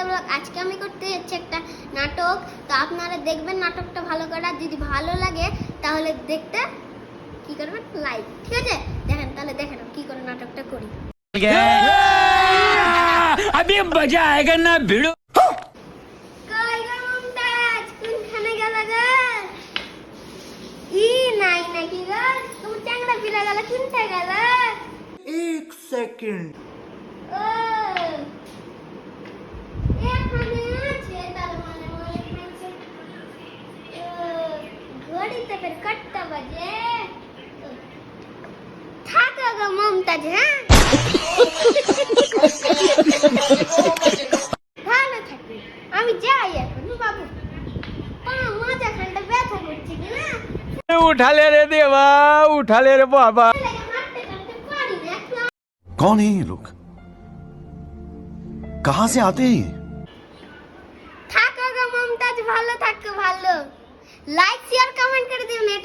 Blog. আজকে আমি করতে যাচ্ছি একটা নাটক, তো আপনারা দেখবেন নাটকটা ভালো করে। আর যদি ভালো লাগে তাহলে দেখতে কি করবেন, লাইক। ঠিক আছে, দেখেন তাহলে দেখেন আমি কি করে নাটকটা করি। अभी मजा आएगा ना भिड़ो। কই গো মমতাজ, কোনখানে গেল গো? ই নাই নাকি গো, তোমার চ্যাংড়া পিলা গেল, কোনটা গেল? 1 সেকেন্ড। ও এখানে আছে, তার মানে মনে হচ্ছে ঘড়িতে ফের কটা বাজে। থাকো গো মমতাজ, হ্যাঁ ভালো থাকবে। আমি যাই এখন বাবু, মজা খানটা ব্যথা করছে কি না, उठा ले रे देवा, उठा ले रे बाबा। হাঁটতে হাঁটতে পারি না একটু। कौन है ये लोग? कहां से आते हैं ये? থাকো গো মমতাজ, ভালো থাকো, ভালো। লাইক শেয়ার কমেন্ট করে দিবেন।